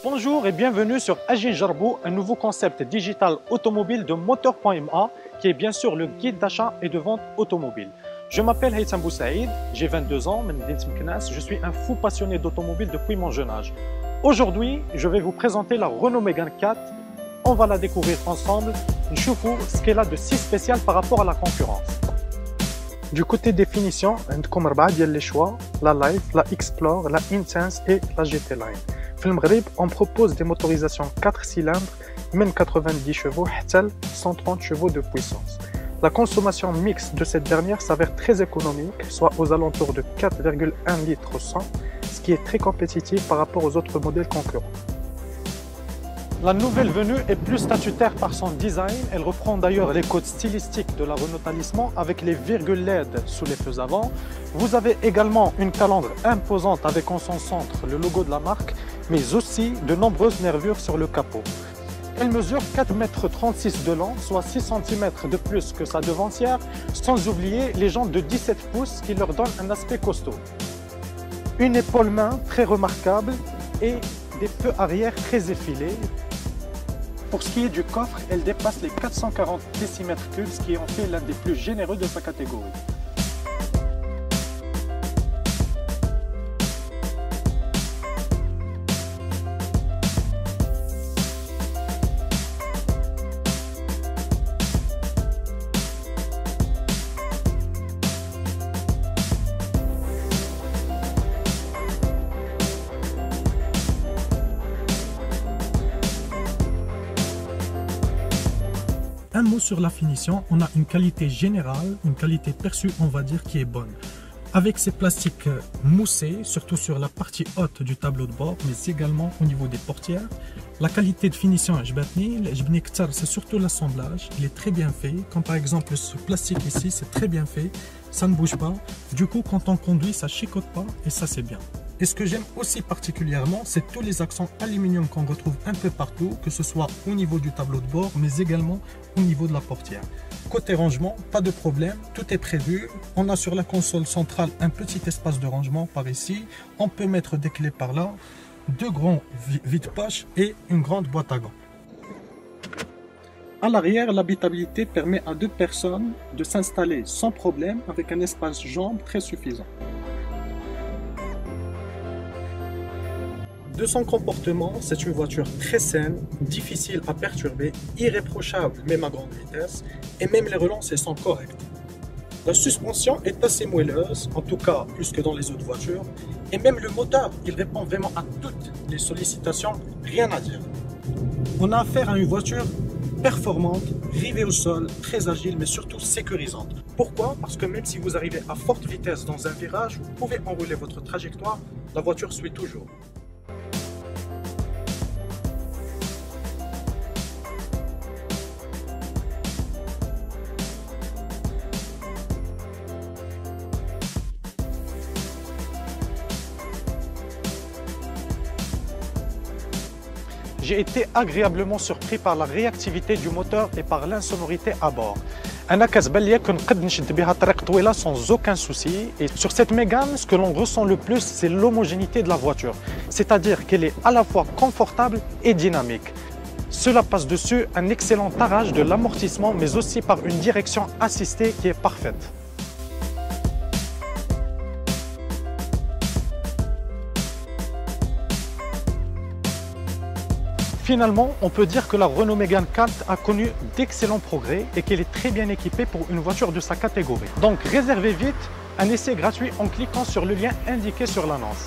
Bonjour et bienvenue sur Agile Jarbou, un nouveau concept digital automobile de Moteur.ma qui est bien sûr le guide d'achat et de vente automobile. Je m'appelle Haytham Boussaïd, j'ai 22 ans, je suis un fou passionné d'automobile depuis mon jeune âge. Aujourd'hui, je vais vous présenter la Renault Mégane 4. On va la découvrir ensemble. Nchoufou ce qu'elle a de si spécial par rapport à la concurrence. Du côté définition, عندكم 4 ديال les choix, la Life, la Explore, la Intense et la GT Line. في المغرب, on propose des motorisations 4 cylindres, même 90 chevaux, 130 chevaux de puissance. La consommation mixte de cette dernière s'avère très économique, soit aux alentours de 4,1 litres au 100, ce qui est très compétitif par rapport aux autres modèles concurrents. La nouvelle venue est plus statutaire par son design. Elle reprend d'ailleurs les codes stylistiques de la Renault Talisman avec les virgules LED sous les feux avant. Vous avez également une calandre imposante avec en son centre le logo de la marque, mais aussi de nombreuses nervures sur le capot. Elle mesure 4,36 m de long, soit 6 cm de plus que sa devancière, sans oublier les jantes de 17 pouces qui leur donnent un aspect costaud. Une épaule-main très remarquable et des feux arrière très effilés. Pour ce qui est du coffre, elle dépasse les 440 décimètres cubes, ce qui en fait l'un des plus généreux de sa catégorie. Un mot sur la finition, on a une qualité générale, une qualité perçue, on va dire, qui est bonne. Avec ces plastiques moussés, surtout sur la partie haute du tableau de bord, mais également au niveau des portières. La qualité de finition, c'est surtout l'assemblage, il est très bien fait. Comme par exemple ce plastique ici, c'est très bien fait, ça ne bouge pas. Du coup, quand on conduit, ça chicote pas et ça c'est bien. Et ce que j'aime aussi particulièrement, c'est tous les accents aluminium qu'on retrouve un peu partout, que ce soit au niveau du tableau de bord, mais également au niveau de la portière. Côté rangement, pas de problème, tout est prévu. On a sur la console centrale un petit espace de rangement par ici. On peut mettre des clés par là, 2 grands vide-poches et une grande boîte à gants. À l'arrière, l'habitabilité permet à 2 personnes de s'installer sans problème avec un espace jambes très suffisant. De son comportement, c'est une voiture très saine, difficile à perturber, irréprochable même à grande vitesse, et même les relances sont correctes. La suspension est assez moelleuse, en tout cas plus que dans les autres voitures, et même le moteur, il répond vraiment à toutes les sollicitations, rien à dire. On a affaire à une voiture performante, rivée au sol, très agile, mais surtout sécurisante. Pourquoi? Parce que même si vous arrivez à forte vitesse dans un virage, vous pouvez enrouler votre trajectoire, la voiture suit toujours. J'ai été agréablement surpris par la réactivité du moteur et par l'insonorité à bord. أنا كتبان ليا كنقد نشد بها طريق طويلة sans aucun souci. Et sur cette Mégane, ce que l'on ressent le plus, c'est l'homogénéité de la voiture. C'est-à-dire qu'elle est à la fois confortable et dynamique. Cela passe dessus un excellent tarage de l'amortissement, mais aussi par une direction assistée qui est parfaite. Finalement, on peut dire que la Renault Mégane 4 a connu d'excellents progrès et qu'elle est très bien équipée pour une voiture de sa catégorie. Donc réservez vite un essai gratuit en cliquant sur le lien indiqué sur l'annonce.